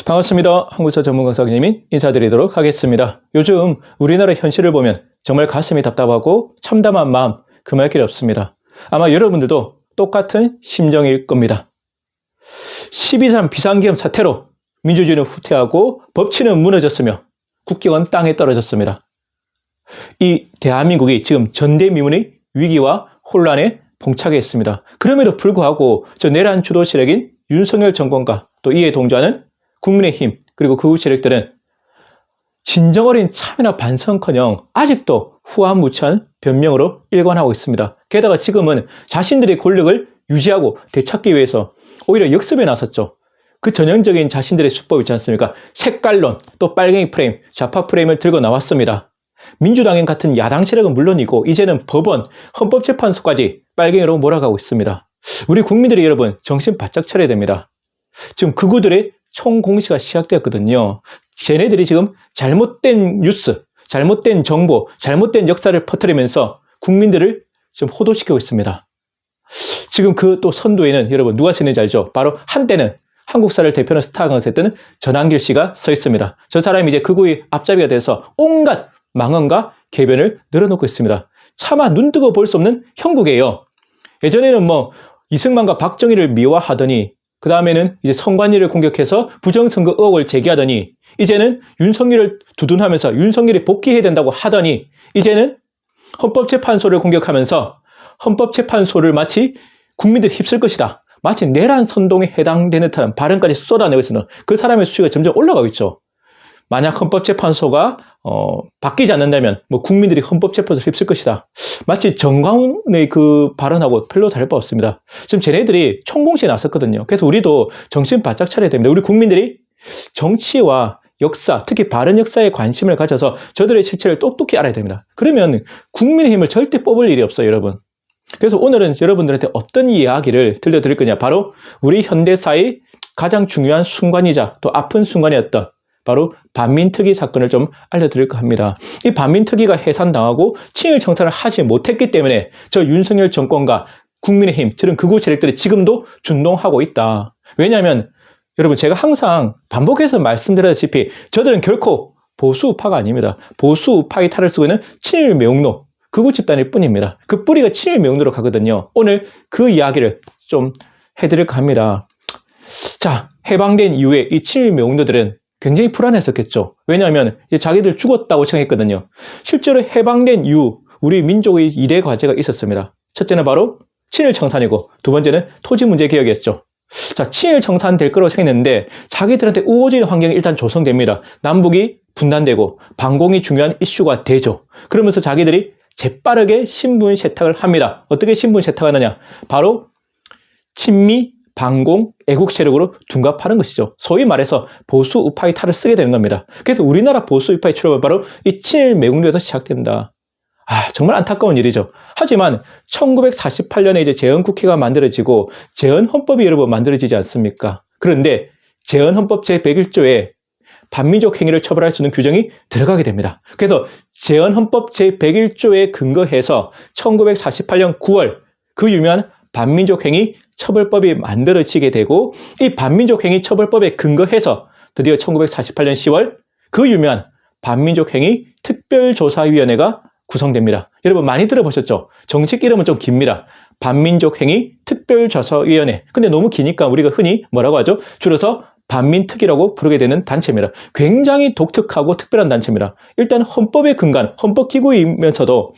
반갑습니다. 한국사 전문 강사 김인 인사드리도록 하겠습니다. 요즘 우리나라 현실을 보면 정말 가슴이 답답하고 참담한 마음 금할 길이 없습니다. 아마 여러분들도 똑같은 심정일 겁니다. 12.3 비상기업 사태로 민주주의는 후퇴하고 법치는 무너졌으며 국격은 땅에 떨어졌습니다. 이 대한민국이 지금 전대미문의 위기와 혼란에 봉착해 있습니다. 그럼에도 불구하고 저 내란 주도 세력인 윤석열 정권과 또 이에 동조하는 국민의힘 그리고 그 후 세력들은 진정 어린 참여나 반성커녕 아직도 후한무치한 변명으로 일관하고 있습니다. 게다가 지금은 자신들의 권력을 유지하고 되찾기 위해서 오히려 역습에 나섰죠. 그 전형적인 자신들의 수법 있지 않습니까? 색깔론, 또 빨갱이 프레임, 좌파 프레임을 들고 나왔습니다. 민주당인 같은 야당 세력은 물론이고 이제는 법원, 헌법재판소까지 빨갱이로 몰아가고 있습니다. 우리 국민들이 여러분 정신 바짝 차려야 됩니다. 지금 극우들의 총공시가 시작되었거든요. 쟤네들이 지금 잘못된 뉴스, 잘못된 정보, 잘못된 역사를 퍼뜨리면서 국민들을 지금 호도시키고 있습니다. 지금 그 또 선두에는 여러분 누가 서 있는지 알죠? 바로 한때는 한국사를 대표하는 스타 강사였던 전한길 씨가 서 있습니다. 저 사람이 이제 극우의 앞잡이가 돼서 온갖 망언과 개변을 늘어놓고 있습니다. 차마 눈뜨고 볼 수 없는 형국이에요. 예전에는 이승만과 박정희를 미화하더니 그 다음에는 이제 선관위를 공격해서 부정선거 의혹을 제기하더니 이제는 윤석열을 두둔하면서 윤석열이 복귀해야 된다고 하더니 이제는 헌법재판소를 공격하면서 헌법재판소를 마치 국민들이 휩쓸 것이다. 마치 내란 선동에 해당되는 듯한 발언까지 쏟아내고 있으면 그 사람의 수위가 점점 올라가고 있죠. 만약 헌법재판소가 바뀌지 않는다면 국민들이 헌법재판소를 휩쓸 것이다. 마치 정광훈의 그 발언하고 별로 다를 바 없습니다. 지금 쟤네들이 총공시에 나섰거든요. 그래서 우리도 정신 바짝 차려야 됩니다. 우리 국민들이 정치와 역사, 특히 바른 역사에 관심을 가져서 저들의 실체를 똑똑히 알아야 됩니다. 그러면 국민의힘을 절대 뽑을 일이 없어요, 여러분. 그래서 오늘은 여러분들한테 어떤 이야기를 들려드릴 거냐. 바로 우리 현대사의 가장 중요한 순간이자 또 아픈 순간이었던 바로 반민특위 사건을 좀 알려드릴까 합니다. 이 반민특위가 해산당하고 친일 청산을 하지 못했기 때문에 저 윤석열 정권과 국민의힘, 저런 극우 세력들이 지금도 준동하고 있다. 왜냐하면 여러분 제가 항상 반복해서 말씀드렸다시피 저들은 결코 보수우파가 아닙니다. 보수우파의 탈을 쓰고 있는 친일 매국노, 극우 집단일 뿐입니다. 그 뿌리가 친일 매국노로 가거든요. 오늘 그 이야기를 좀 해드릴까 합니다. 자, 해방된 이후에 이 친일 매국노들은 굉장히 불안했었겠죠. 왜냐하면 이제 자기들 죽었다고 생각했거든요. 실제로 해방된 이후 우리 민족의 2대 과제가 있었습니다. 첫째는 바로 친일 청산이고 두 번째는 토지 문제 개혁이었죠. 자, 친일 청산 될 거라고 생각했는데 자기들한테 우호적인 환경이 일단 조성됩니다. 남북이 분단되고 반공이 중요한 이슈가 되죠. 그러면서 자기들이 재빠르게 신분 세탁을 합니다. 어떻게 신분 세탁하느냐? 바로 친미, 반공, 애국 세력으로 둔갑하는 것이죠. 소위 말해서 보수 우파의 탈을 쓰게 되는 겁니다. 그래서 우리나라 보수 우파의 출범은 바로 이 친일 매국노에서 시작된다. 정말 안타까운 일이죠. 하지만 1948년에 이제 재헌국회가 만들어지고 재헌헌법이 여러분 만들어지지 않습니까? 그런데 재헌헌법 제101조에 반민족 행위를 처벌할 수 있는 규정이 들어가게 됩니다. 그래서 재헌헌법 제101조에 근거해서 1948년 9월 그 유명한 반민족행위 처벌법이 만들어지게 되고 이 반민족행위 처벌법에 근거해서 드디어 1948년 10월 그 유명한 반민족행위 특별조사위원회가 구성됩니다. 여러분 많이 들어보셨죠? 정식 이름은 좀 깁니다. 반민족행위 특별조사위원회. 근데 너무 기니까 우리가 흔히 뭐라고 하죠? 줄여서 반민특위라고 부르게 되는 단체입니다. 굉장히 독특하고 특별한 단체입니다. 일단 헌법에 근거한 헌법기구이면서도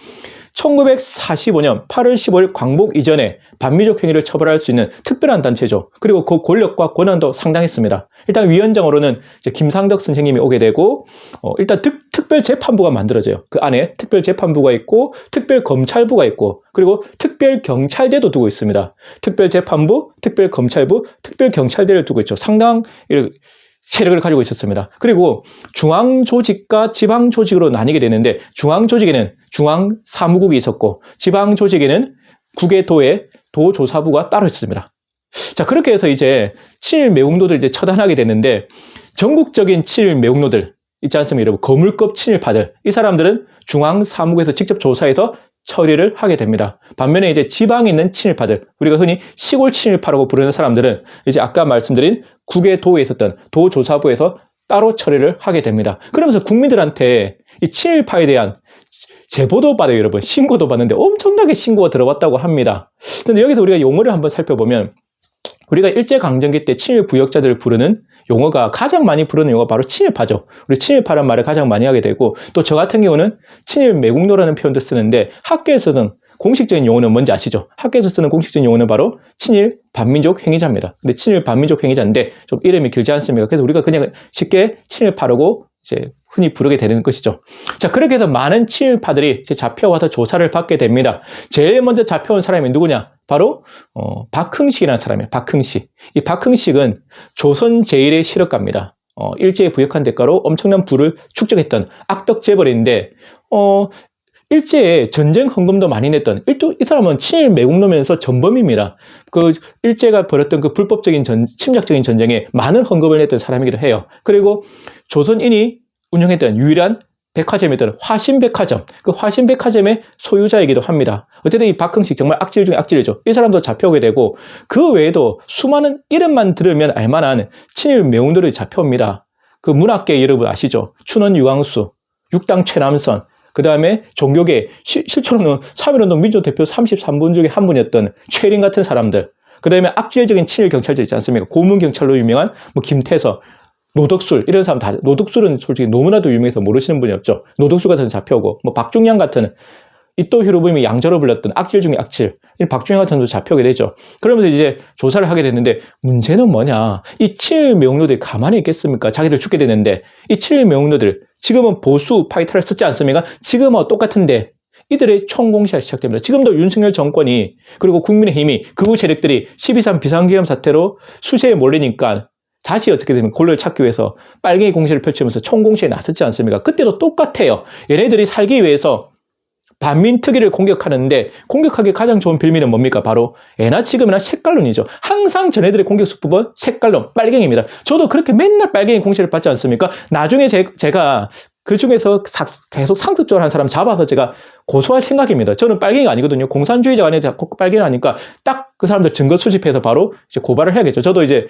1945년 8월 15일 광복 이전에 반민족 행위를 처벌할 수 있는 특별한 단체죠. 그리고 그 권력과 권한도 상당했습니다. 일단 위원장으로는 이제 김상덕 선생님이 오게 되고 일단 특별재판부가 만들어져요. 그 안에 특별재판부가 있고 특별검찰부가 있고 그리고 특별경찰대도 두고 있습니다. 특별재판부, 특별검찰부, 특별경찰대를 두고 있죠. 상당한 세력을 가지고 있었습니다. 그리고 중앙조직과 지방조직으로 나뉘게 되는데 중앙조직에는 중앙사무국이 있었고 지방조직에는 국의 도의 도조사부가 따로 있습니다. 자, 그렇게 해서 이제 친일 매국노들 이제 처단하게 되는데 전국적인 친일 매국노들 있지 않습니까? 여러분 거물급 친일파들 이 사람들은 중앙사무국에서 직접 조사해서 처리를 하게 됩니다. 반면에 이제 지방에 있는 친일파들, 우리가 흔히 시골 친일파라고 부르는 사람들은 이제 아까 말씀드린 국외 도에 있었던 도조사부에서 따로 처리를 하게 됩니다. 그러면서 국민들한테 이 친일파에 대한 제보도 받아요, 여러분. 신고도 받는데 엄청나게 신고가 들어왔다고 합니다. 근데 여기서 우리가 용어를 한번 살펴보면 우리가 일제강점기 때 친일 부역자들을 부르는 용어가 가장 많이 부르는 용어가 바로 친일파죠. 우리 친일파란 말을 가장 많이 하게 되고 또 저 같은 경우는 친일 매국노라는 표현도 쓰는데 학계에서는 공식적인 용어는 뭔지 아시죠? 학계에서 쓰는 공식적인 용어는 바로 친일 반민족 행위자입니다. 근데 친일 반민족 행위자인데 좀 이름이 길지 않습니까? 그래서 우리가 그냥 쉽게 친일파라고 이제 흔히 부르게 되는 것이죠. 자, 그렇게 해서 많은 친일파들이 이제 잡혀와서 조사를 받게 됩니다. 제일 먼저 잡혀온 사람이 누구냐? 바로 박흥식이라는 사람이에요. 박흥식. 이 박흥식은 조선 제1의 실업가입니다. 일제에 부역한 대가로 엄청난 부를 축적했던 악덕 재벌인데 일제에 전쟁 헌금도 많이 냈던 이 사람은 친일 매국노면서 전범입니다. 그 일제가 벌였던 그 불법적인 침략적인 전쟁에 많은 헌금을 냈던 사람이기도 해요. 그리고 조선인이 운영했던 유일한 백화점이었던 화신백화점, 그 화신백화점의 소유자이기도 합니다. 어쨌든 이 박흥식 정말 악질 중에 악질이죠. 이 사람도 잡혀오게 되고 그 외에도 수많은 이름만 들으면 알만한 친일 매국노들이 잡혀옵니다. 그 문학계 여러분 아시죠? 춘원 유광수, 육당 최남선, 그 다음에 종교계, 실제로는 3.1운동 민주대표 33분 중에 한 분이었던 최린 같은 사람들, 그 다음에 악질적인 친일 경찰들 있지 않습니까? 고문경찰로 유명한 뭐 김태서, 노덕술 이런 사람 다, 노덕술은 솔직히 너무나도 유명해서 모르시는 분이 없죠. 노덕술 같은 잡혀오고 뭐 박중양 같은 이또 히로부미 양자로 불렸던 악질 중에 악질, 이 박중양 같은 사람도 잡혀오게 되죠. 그러면서 이제 조사를 하게 됐는데 문제는 뭐냐? 이 친일 매국노들이 가만히 있겠습니까? 자기들 죽게 되는데 이 친일 매국노들 지금은 보수 파이터를 썼지 않습니까? 지금은 똑같은데 이들의 총공시가 시작됩니다. 지금도 윤석열 정권이 그리고 국민의힘이 극우 세력들이 12.3 비상기금 사태로 수세에 몰리니까 다시 어떻게 되면 권력을 찾기 위해서 빨갱이 공세를 펼치면서 총공시에 나섰지 않습니까? 그때도 똑같아요. 얘네들이 살기 위해서 반민특위를 공격하는데 공격하기 가장 좋은 빌미는 뭡니까? 바로 애나 지금이나 색깔론이죠. 항상 전애들의 공격 수법은 색깔론, 빨갱이입니다. 저도 그렇게 맨날 빨갱이 공세를 받지 않습니까? 나중에 제가 그 중에서 계속 상습적으로 한 사람 잡아서 제가 고소할 생각입니다. 저는 빨갱이가 아니거든요. 공산주의자가 아니라 자꾸 빨갱이를 하니까 딱 그 사람들 증거 수집해서 바로 이제 고발을 해야겠죠. 저도 이제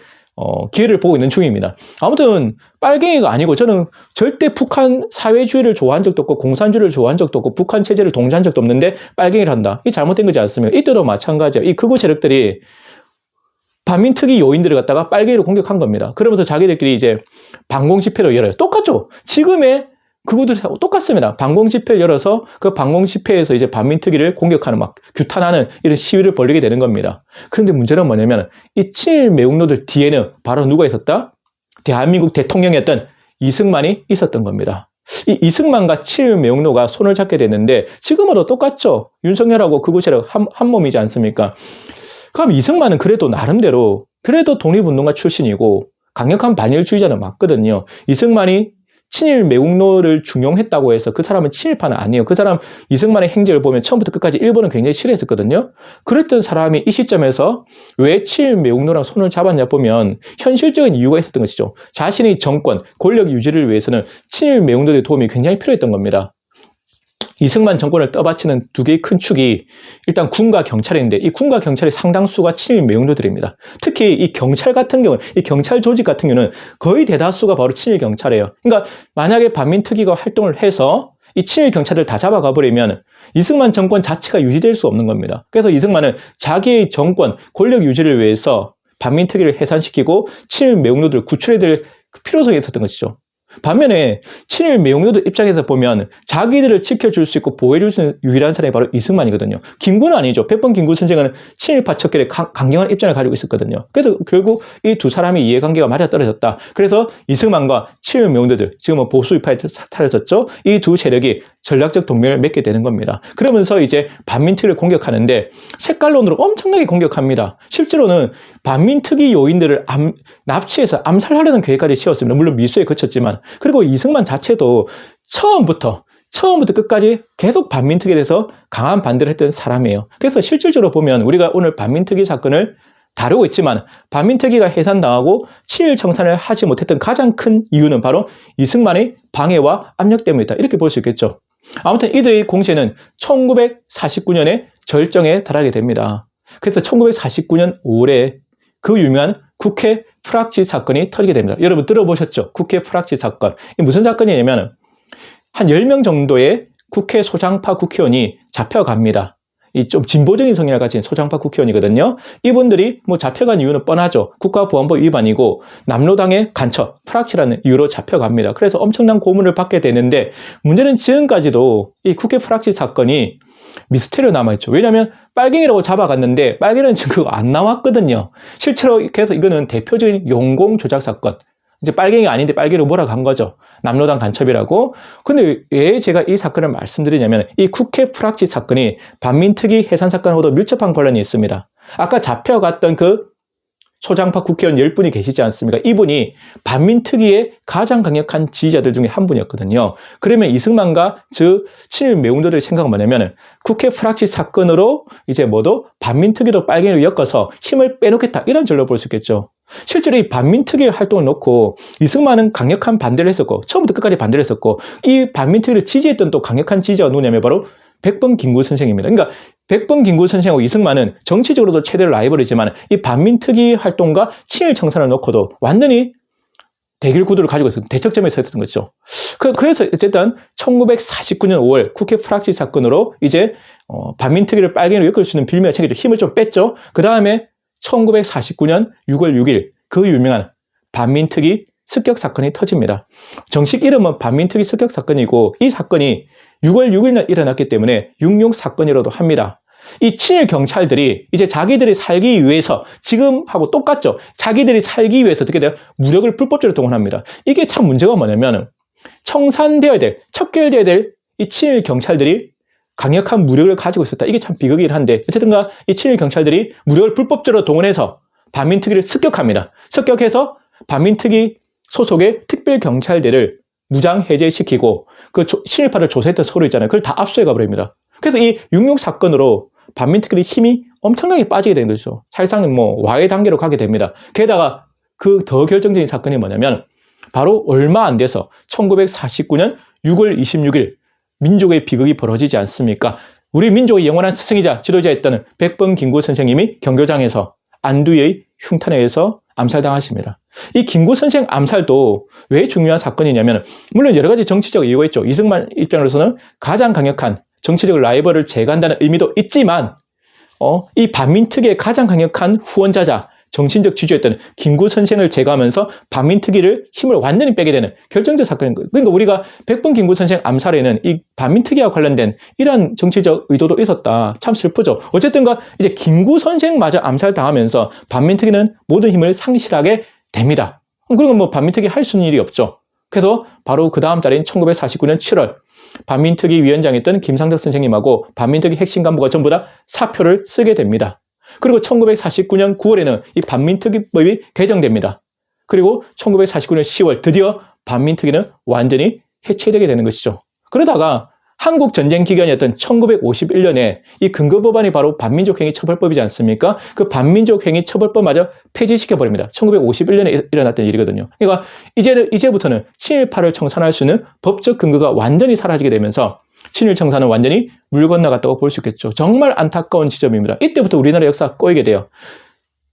기회를 보고 있는 중입니다. 아무튼 빨갱이가 아니고 저는 절대 북한 사회주의를 좋아한 적도 없고 공산주의를 좋아한 적도 없고 북한 체제를 동조한 적도 없는데 빨갱이를 한다. 이 잘못된 거지 않습니까? 이때도 마찬가지예요. 이 극우 세력들이 반민특위 요인들을 갖다가 빨갱이로 공격한 겁니다. 그러면서 자기들끼리 이제 방공 집회를 열어요. 똑같죠? 지금의 그것도 똑같습니다. 방공 집회를 열어서 그 방공 집회에서 이제 반민특위를 공격하는 막 규탄하는 이런 시위를 벌이게 되는 겁니다. 그런데 문제는 뭐냐면 이 친일 매국노들 뒤에는 바로 누가 있었다? 대한민국 대통령이었던 이승만이 있었던 겁니다. 이 이승만과 친일 매국노가 손을 잡게 됐는데 지금으로 똑같죠. 윤석열하고 극우 세력 한 몸이지 않습니까? 그럼 이승만은 그래도 나름대로 그래도 독립운동가 출신이고 강력한 반일주의자는 맞거든요. 이승만이 친일 매국노를 중용했다고 해서 그 사람은 친일파는 아니에요. 그 사람 이승만의 행적을 보면 처음부터 끝까지 일본은 굉장히 싫어했었거든요. 그랬던 사람이 이 시점에서 왜 친일 매국노랑 손을 잡았냐 보면 현실적인 이유가 있었던 것이죠. 자신의 정권, 권력 유지를 위해서는 친일 매국노들의 도움이 굉장히 필요했던 겁니다. 이승만 정권을 떠받치는 두 개의 큰 축이 일단 군과 경찰인데 이 군과 경찰의 상당수가 친일 매국노들입니다. 특히 이 경찰 같은 경우는 이 경찰 조직 같은 경우는 거의 대다수가 바로 친일 경찰이에요. 그러니까 만약에 반민특위가 활동을 해서 이 친일 경찰을 다 잡아가 버리면 이승만 정권 자체가 유지될 수 없는 겁니다. 그래서 이승만은 자기의 정권, 권력 유지를 위해서 반민특위를 해산시키고 친일 매국노들을 구출해야 될 필요성이 있었던 것이죠. 반면에 친일 매국노들 입장에서 보면 자기들을 지켜줄 수 있고 보호해줄 수 있는 유일한 사람이 바로 이승만이거든요. 김구는 아니죠. 백범 김구 선생은 친일파 척결에 강경한 입장을 가지고 있었거든요. 그래서 결국 이 두 사람의 이해관계가 맞아떨어졌다. 그래서 이승만과 친일 매국노들, 지금은 보수파에 탈했었죠. 이 두 세력이 전략적 동맹을 맺게 되는 겁니다. 그러면서 이제 반민특위를 공격하는데 색깔론으로 엄청나게 공격합니다. 실제로는 반민특위 요인들을 납치해서 암살하려는 계획까지 세웠습니다. 물론 미수에 그쳤지만. 그리고 이승만 자체도 처음부터 끝까지 계속 반민특위에 대해서 강한 반대를 했던 사람이에요. 그래서 실질적으로 보면 우리가 오늘 반민특위 사건을 다루고 있지만 반민특위가 해산당하고 친일 청산을 하지 못했던 가장 큰 이유는 바로 이승만의 방해와 압력 때문이다. 이렇게 볼 수 있겠죠. 아무튼 이들의 공세는 1949년에 절정에 달하게 됩니다. 그래서 1949년 5월에 그 유명한 국회 프락치 사건이 터지게 됩니다. 여러분 들어보셨죠? 국회 프락치 사건. 이게 무슨 사건이냐면 한 10명 정도의 국회 소장파 국회의원이 잡혀갑니다. 이 좀 진보적인 성향을 가진 소장파 국회의원이거든요. 이분들이 뭐 잡혀간 이유는 뻔하죠. 국가보안법 위반이고 남로당의 간첩, 프락치라는 이유로 잡혀갑니다. 그래서 엄청난 고문을 받게 되는데 문제는 지금까지도 이 국회 프락치 사건이 미스테리로 남아있죠. 왜냐하면 빨갱이라고 잡아갔는데 빨갱이라는 증거가 안 나왔거든요. 실제로 그래서 이거는 대표적인 용공 조작 사건. 이제 빨갱이가 아닌데 빨갱이로 몰아간 거죠. 남로당 간첩이라고. 근데 왜 제가 이 사건을 말씀드리냐면 이 국회 프락치 사건이 반민특위 해산 사건하고도 밀접한 관련이 있습니다. 아까 잡혀갔던 그 소장파 국회의원 10분이 계시지 않습니까? 이분이 반민특위의 가장 강력한 지지자들 중에 한 분이었거든요. 그러면 이승만과 친일 매운들의 생각은 뭐냐면 국회 프락치 사건으로 이제 반민특위도 빨갱이로 엮어서 힘을 빼놓겠다 이런 전략을 볼 수 있겠죠. 실제로 이 반민특위의 활동을 놓고 이승만은 강력한 반대를 했었고 처음부터 끝까지 반대를 했었고 이 반민특위를 지지했던 또 강력한 지지자가 누구냐면 바로 백범 김구 선생입니다. 그러니까 백범 김구 선생하고 이승만은 정치적으로도 최대 라이벌이지만 이 반민특위 활동과 친일 청산을 놓고도 완전히 대결 구도를 가지고 있었던 대척점에 서 있었던 거죠. 그래서 어쨌든 1949년 5월 국회 프락치 사건으로 이제 반민특위를 빨갱이로 엮을 수 있는 빌미가 생기죠. 힘을 좀 뺐죠. 그 다음에 1949년 6월 6일 그 유명한 반민특위 습격 사건이 터집니다. 정식 이름은 반민특위 습격 사건이고 이 사건이 6월 6일날 일어났기 때문에 6.6 사건이라도 합니다. 이 친일 경찰들이 이제 자기들이 살기 위해서 지금하고 똑같죠. 자기들이 살기 위해서 어떻게 돼요? 무력을 불법적으로 동원합니다. 이게 참 문제가 뭐냐면 청산되어야 될, 척결되어야 될 이 친일 경찰들이 강력한 무력을 가지고 있었다. 이게 참 비극이긴 한데 어쨌든가 이 친일 경찰들이 무력을 불법적으로 동원해서 반민특위를 습격합니다. 습격해서 반민특위 소속의 특별경찰대를 무장 해제시키고 그 친일파를 조사했던 서류 있잖아요. 그걸 다 압수해 가버립니다. 그래서 이 6.6 사건으로 반민특위의 힘이 엄청나게 빠지게 된 거죠. 사실상 와해 단계로 가게 됩니다. 게다가 그 더 결정적인 사건이 뭐냐면 바로 얼마 안 돼서 1949년 6월 26일 민족의 비극이 벌어지지 않습니까? 우리 민족의 영원한 스승이자 지도자였던 백범 김구 선생님이 경교장에서 안두의 흉탄에 의해서 암살당하십니다. 이 김구 선생 암살도 왜 중요한 사건이냐면 물론 여러 가지 정치적 이유가 있죠. 이승만 입장으로서는 가장 강력한 정치적 라이벌을 제거한다는 의미도 있지만 이 반민특위의 가장 강력한 후원자자 정신적 지주였던 김구 선생을 제거하면서 반민특위를 힘을 완전히 빼게 되는 결정적 사건인 거예요. 그러니까 우리가 백범 김구 선생 암살에는 이 반민특위와 관련된 이러한 정치적 의도도 있었다. 참 슬프죠. 어쨌든가 이제 김구 선생마저 암살당하면서 반민특위는 모든 힘을 상실하게 됩니다. 그러면 반민특위 할 수 있는 일이 없죠. 그래서 바로 그 다음 달인 1949년 7월 반민특위 위원장이었던 김상덕 선생님하고 반민특위 핵심 간부가 전부 다 사표를 쓰게 됩니다. 그리고 1949년 9월에는 이 반민특위법이 개정됩니다. 그리고 1949년 10월 드디어 반민특위는 완전히 해체되게 되는 것이죠. 그러다가 한국 전쟁 기간이었던 1951년에 이 근거법안이 바로 반민족행위 처벌법이지 않습니까? 그 반민족행위 처벌법마저 폐지시켜버립니다. 1951년에 일어났던 일이거든요. 그러니까 이제부터는 친일파를 청산할 수 있는 법적 근거가 완전히 사라지게 되면서 친일 청산은 완전히 물 건너갔다고 볼 수 있겠죠. 정말 안타까운 지점입니다. 이때부터 우리나라 역사가 꼬이게 돼요.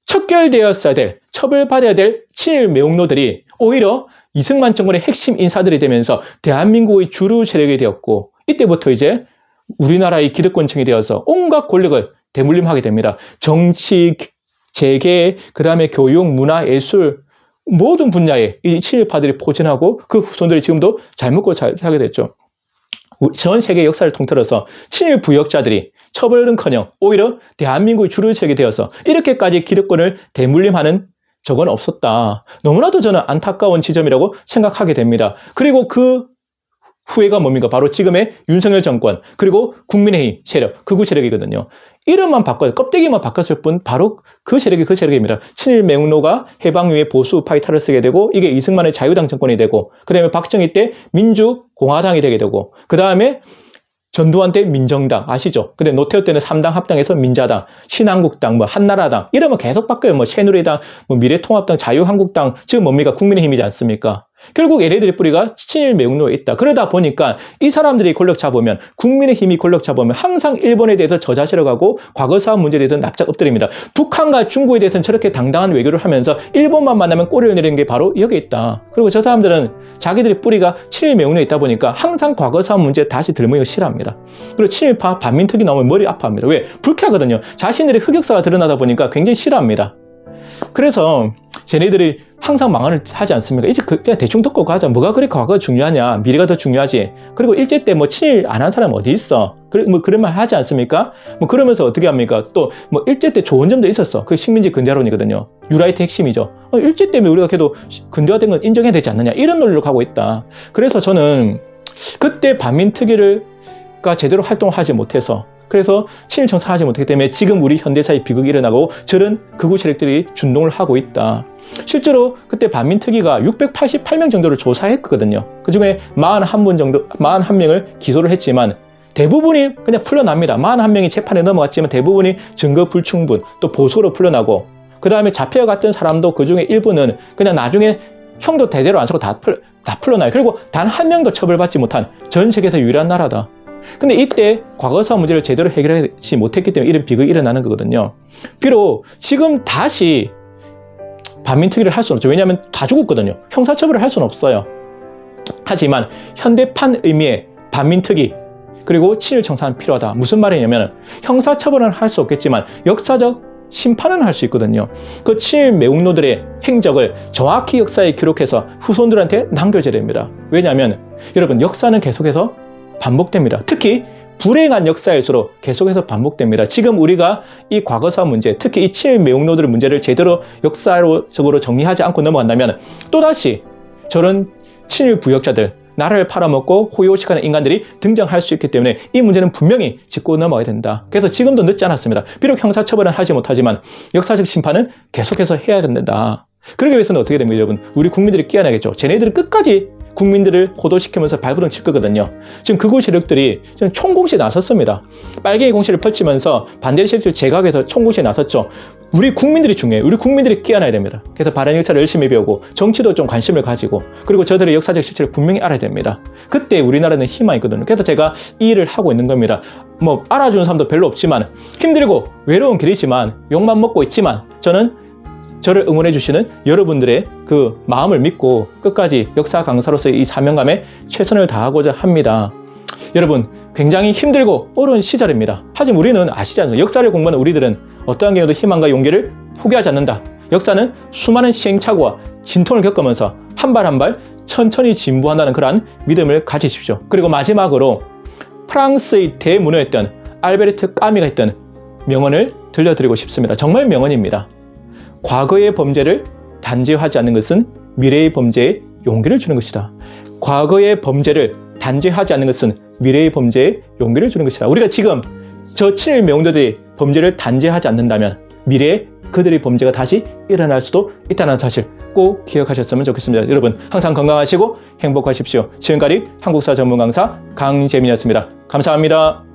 척결되었어야 될, 처벌받아야 될 친일 매국노들이 오히려 이승만 정권의 핵심 인사들이 되면서 대한민국의 주류 세력이 되었고 이때부터 이제 우리나라의 기득권층이 되어서 온갖 권력을 대물림하게 됩니다. 정치, 재계, 그 다음에 교육, 문화, 예술 모든 분야에 이 친일파들이 포진하고 그 후손들이 지금도 잘 먹고 잘 살게 됐죠. 전 세계 역사를 통틀어서 친일 부역자들이 처벌은커녕 오히려 대한민국의 주류 세력이 되어서 이렇게까지 기득권을 대물림하는 적은 없었다. 너무나도 저는 안타까운 지점이라고 생각하게 됩니다. 그리고 그 후회가 뭡니까? 바로 지금의 윤석열 정권 그리고 국민의힘 세력, 극우 세력이거든요. 이름만 바꿔요. 껍데기만 바꿨을 뿐 바로 그 세력이 그 세력입니다. 친일 매국노가 해방 이후에 보수 파이터를 쓰게 되고 이게 이승만의 자유당 정권이 되고 그 다음에 박정희 때 민주공화당이 되게 되고 그 다음에 전두환 때 민정당 아시죠? 근데 노태우 때는 3당 합당해서 민자당, 신한국당, 한나라당 이러면 계속 바뀌어요. 새누리당, 미래통합당, 자유한국당 지금 뭡니까? 국민의힘이지 않습니까? 결국 얘네들의 뿌리가 친일 매국노에 있다. 그러다 보니까 이 사람들이 권력 잡으면, 국민의힘이 권력 잡으면 항상 일본에 대해서 저자시러 가고 과거 사업 문제에 대해서 납작 엎드립니다. 북한과 중국에 대해서는 저렇게 당당한 외교를 하면서 일본만 만나면 꼬리를 내리는 게 바로 여기에 있다. 그리고 저 사람들은 자기들의 뿌리가 친일 매국노에 있다 보니까 항상 과거 사업 문제에 다시 들먹이기 싫어합니다. 그리고 친일파 반민특위 나오면 머리 아파합니다. 왜? 불쾌하거든요. 자신들의 흑역사가 드러나다 보니까 굉장히 싫어합니다. 그래서 쟤네들이 항상 망언을 하지 않습니까? 이제 그냥 대충 듣고 가자. 뭐가 그렇게 과거가 중요하냐? 미래가 더 중요하지. 그리고 일제 때 뭐 친일 안 한 사람 어디 있어? 그런 말 하지 않습니까? 뭐 그러면서 어떻게 합니까? 또 뭐 일제 때 좋은 점도 있었어. 그 식민지 근대화론이거든요. 유라이트 핵심이죠. 일제 때문에 우리가 그래도 근대화된 건 인정해야 되지 않느냐? 이런 논리로 가고 있다. 그래서 저는 그때 반민특위가 제대로 활동을 하지 못해서, 그래서 친일 청산하지 못했기 때문에 지금 우리 현대사의 비극이 일어나고 저런 극우 세력들이 준동을 하고 있다. 실제로 그때 반민특위가 688명 정도를 조사했거든요. 그 중에 41명을 기소를 했지만 대부분이 그냥 풀려납니다. 41명이 재판에 넘어갔지만 대부분이 증거 불충분, 또 보수로 풀려나고, 그 다음에 잡혀갔던 사람도 그 중에 일부는 그냥 나중에 형도 대대로 안 쓰고 다 풀려나요. 그리고 단 한 명도 처벌받지 못한 전 세계에서 유일한 나라다. 근데 이때 과거사 문제를 제대로 해결하지 못했기 때문에 이런 비극이 일어나는 거거든요. 비록 지금 다시 반민특위를 할 수는 없죠. 왜냐하면 다 죽었거든요. 형사처벌을 할 수는 없어요. 하지만 현대판 의미의 반민특위 그리고 친일 청산은 필요하다. 무슨 말이냐면 형사처벌은 할 수 없겠지만 역사적 심판은 할 수 있거든요. 그 친일 매국노들의 행적을 정확히 역사에 기록해서 후손들한테 남겨줘야 됩니다. 왜냐하면 여러분, 역사는 계속해서 반복됩니다. 특히 불행한 역사일수록 계속해서 반복됩니다. 지금 우리가 이 과거사 문제, 특히 이 친일 매국노들의 문제를 제대로 역사적으로 정리하지 않고 넘어간다면 또다시 저런 친일 부역자들, 나라를 팔아먹고 호요식하는 인간들이 등장할 수 있기 때문에 이 문제는 분명히 짚고 넘어가야 된다. 그래서 지금도 늦지 않았습니다. 비록 형사처벌은 하지 못하지만 역사적 심판은 계속해서 해야 된다. 그러기 위해서는 어떻게 됩니까, 여러분? 우리 국민들이 끼어나겠죠. 쟤네들은 끝까지 국민들을 호도시키면서 발버둥 칠 거거든요. 지금 극우 세력들이 지금 총공시에 나섰습니다. 빨갱이 공시를 펼치면서 반대 세력을 제각해서 총공시에 나섰죠. 우리 국민들이 중요해요. 우리 국민들이 끼어나야 됩니다. 그래서 바른 역사를 열심히 배우고 정치도 좀 관심을 가지고, 그리고 저들의 역사적 실체를 분명히 알아야 됩니다. 그때 우리나라는 희망이 있거든요. 그래서 제가 이 일을 하고 있는 겁니다. 뭐 알아주는 사람도 별로 없지만, 힘들고 외로운 길이지만, 욕만 먹고 있지만, 저를 응원해 주시는 여러분들의 그 마음을 믿고 끝까지 역사 강사로서의 이 사명감에 최선을 다하고자 합니다. 여러분, 굉장히 힘들고 어려운 시절입니다. 하지만 우리는 아시지 않습니까? 역사를 공부하는 우리들은 어떠한 경우도 희망과 용기를 포기하지 않는다. 역사는 수많은 시행착오와 진통을 겪으면서 한 발 한 발 천천히 진보한다는 그러한 믿음을 가지십시오. 그리고 마지막으로 프랑스의 대문호였던 알베르트 까미가 했던 명언을 들려드리고 싶습니다. 정말 명언입니다. 과거의 범죄를 단죄하지 않는 것은 미래의 범죄에 용기를 주는 것이다. 과거의 범죄를 단죄하지 않는 것은 미래의 범죄에 용기를 주는 것이다. 우리가 지금 저 친일 매국노들의 범죄를 단죄하지 않는다면 미래에 그들의 범죄가 다시 일어날 수도 있다는 사실 꼭 기억하셨으면 좋겠습니다. 여러분, 항상 건강하시고 행복하십시오. 지금까지 한국사 전문 강사 강재민이었습니다. 감사합니다.